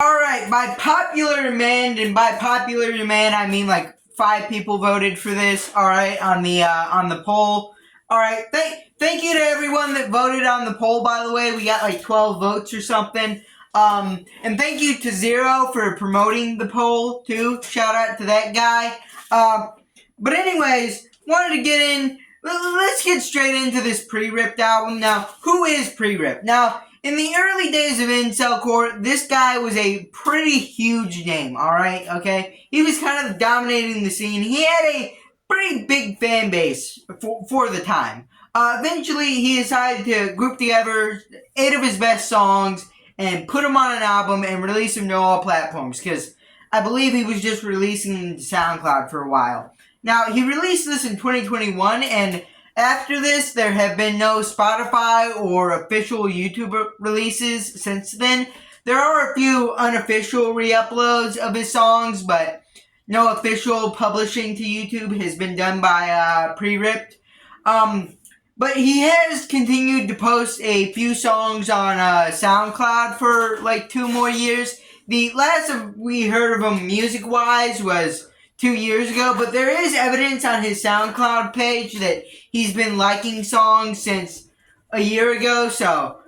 Alright, by popular demand, and by popular demand I mean like 5 people voted for this, alright, on the poll. Alright, thank you to everyone that voted on the poll, by the way. We got like 12 votes or something. And thank you to Zero for promoting the poll, too. Shout out to that guy. But anyways, wanted to get in, let's get straight into this Preripped album. Now, who is Preripped? Now, in the early days of Incelcore, this guy was a pretty huge name, alright, okay? He was kind of dominating the scene. He had a pretty big fan base for the time. Eventually, he decided to group together 8 of his best songs and put them on an album and release them to all platforms, because I believe he was just releasing them to SoundCloud for a while. Now, he released this in 2021, and after this, there have been no Spotify or official YouTube releases since then. There are a few unofficial re-uploads of his songs, but no official publishing to YouTube has been done by Preripped. But he has continued to post a few songs on SoundCloud for like 2 more years. The last we heard of him music-wise was 2 years ago, but there is evidence on his SoundCloud page that he's been liking songs since a year ago, so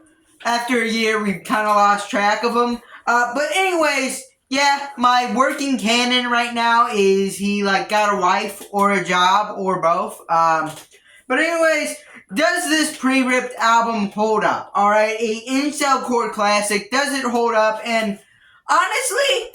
after a year we've kind of lost track of him. But anyways, yeah, my working canon right now is he like got a wife or a job or both. But anyways, does this Preripped album hold up? Alright, a Incelcore classic, does it hold up? And honestly,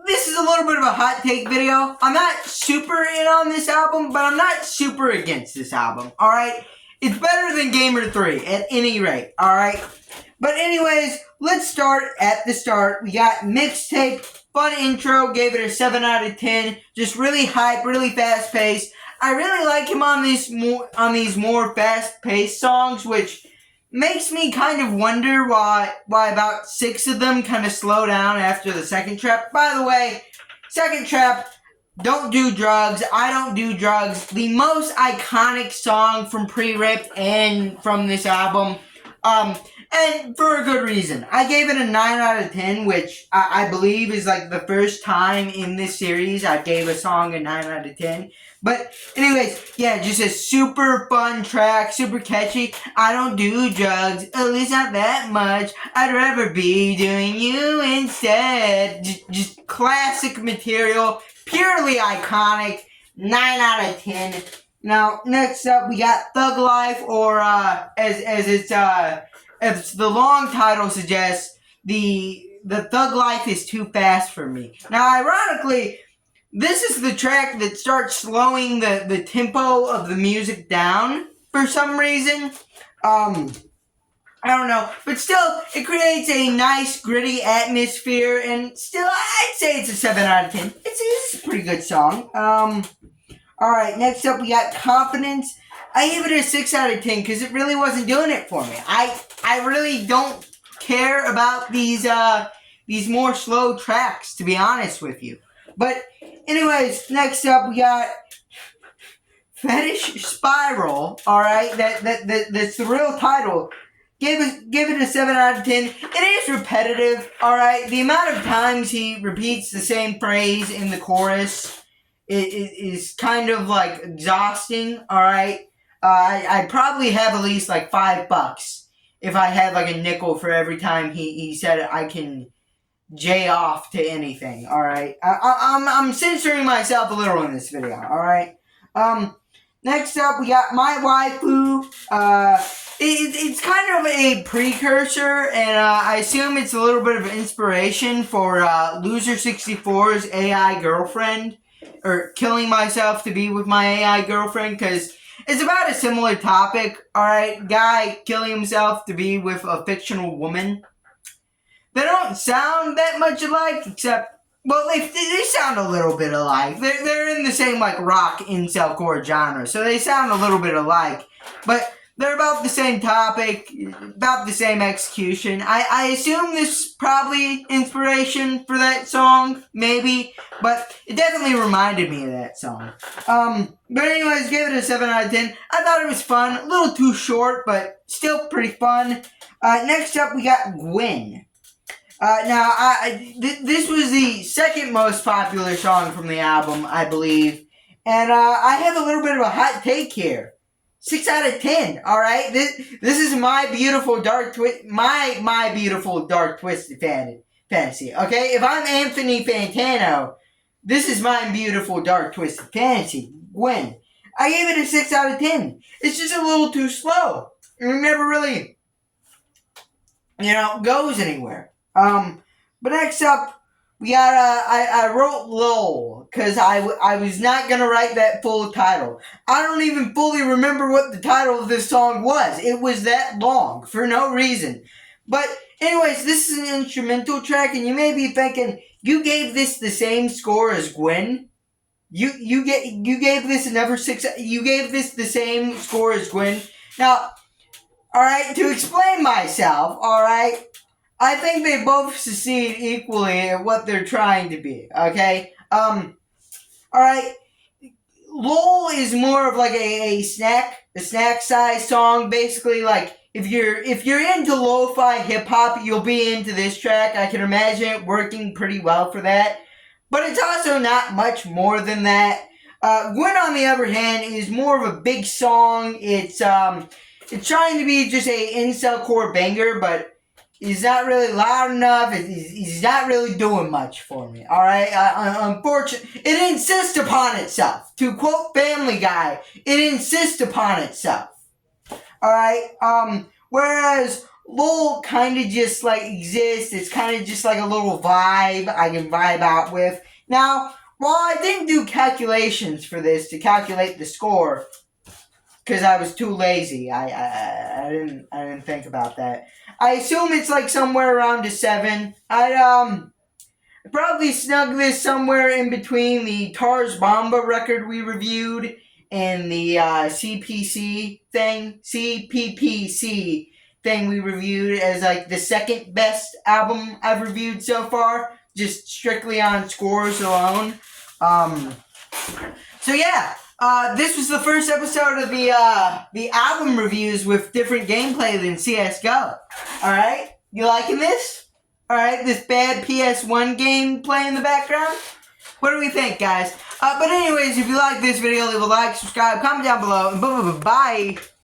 this is a little bit of a hot take video. I'm not super in on this album, but I'm not super against this album, alright? It's better than Gamer 3, at any rate, alright? But anyways, let's start at the start. We got Mixtape, fun intro, gave it a 7 out of 10. Just really hype, really fast paced. I really like him on these more fast-paced songs, which makes me kind of wonder why about 6 of them kind of slow down after the second trap. By the way, second trap, don't do drugs. I don't do drugs. The most iconic song from Preripped and from this album, and for a good reason. I gave it a 9 out of 10, which I believe is like the first time in this series I gave a song a 9 out of 10. But anyways, yeah, just a super fun track, super catchy. I don't do drugs, at least not that much. I'd rather be doing you instead. Just classic material, purely iconic, 9 out of 10. Now, next up, we got Thug Life, or as the long title suggests, the Thug Life is too fast for me. Now, ironically, this is the track that starts slowing the tempo of the music down for some reason. I don't know. But still, it creates a nice, gritty atmosphere, and still, I'd say it's a 7 out of 10. It's a pretty good song. Alright, next up we got Confidence. I gave it a 6 out of 10 because it really wasn't doing it for me. I really don't care about these more slow tracks, to be honest with you. But anyways, next up we got Fetish Spiral. Alright, that's the real title. Give it a 7 out of 10. It is repetitive, alright? The amount of times he repeats the same phrase in the chorus is kind of like exhausting, alright? I'd probably have at least like $5 if I had like a nickel for every time he said I can J off to anything, alright? I'm censoring myself a little in this video, alright? Next up, we got My Waifu. It's kind of a precursor, and I assume it's a little bit of inspiration for Loser64's AI Girlfriend, or Killing Myself to Be With My AI Girlfriend, because it's about a similar topic, alright? Guy killing himself to be with a fictional woman. They don't sound that much alike, except, well, they sound a little bit alike. They're in the same, like, rock incelcore genre, so they sound a little bit alike. But they're about the same topic, about the same execution. I assume this is probably inspiration for that song, maybe, but it definitely reminded me of that song. But anyways, gave it a 7 out of 10. I thought it was fun, a little too short, but still pretty fun. Next up, we got Gwen. This was the second most popular song from the album, I believe. And I have a little bit of a hot take here. 6 out of 10. All right, this is my beautiful dark my beautiful dark twisted fantasy. Okay, if I'm Anthony Fantano, this is my beautiful dark twisted fantasy. Gwen, I gave it a 6 out of 10. It's just a little too slow. It never really, goes anywhere. But next up, we got, I wrote LOL, because I was not going to write that full title. I don't even fully remember what the title of this song was. It was that long, for no reason. But, anyways, this is an instrumental track, and you may be thinking, you gave this the same score as Gwen? You gave this another 6, you gave this the same score as Gwen? Now, alright, to explain myself, alright, I think they both succeed equally at what they're trying to be, okay? Alright, LOL is more of like a snack size song, basically. Like, if you're into lo-fi hip-hop, you'll be into this track. I can imagine it working pretty well for that. But it's also not much more than that. Gwen, on the other hand, is more of a big song. It's trying to be just a incel-core banger, but he's not really loud enough. He's not really doing much for me. All right. Unfortunately, it insists upon itself. To quote Family Guy, it insists upon itself. All right. Whereas LOL kind of just like exists. It's kind of just like a little vibe I can vibe out with. Now, while I didn't do calculations for this to calculate the score, because I was too lazy, I didn't think about that. I assume it's like somewhere around a 7. I'd probably snug this somewhere in between the Tars Bomba record we reviewed and the CPPC thing we reviewed as like the second best album I've reviewed so far, just strictly on scores alone. So yeah. This was the first episode of the album reviews with different gameplay than CSGO. Alright? You liking this? Alright, this bad PS1 gameplay in the background? What do we think, guys? But anyways, if you like this video, leave a like, subscribe, comment down below, and bye.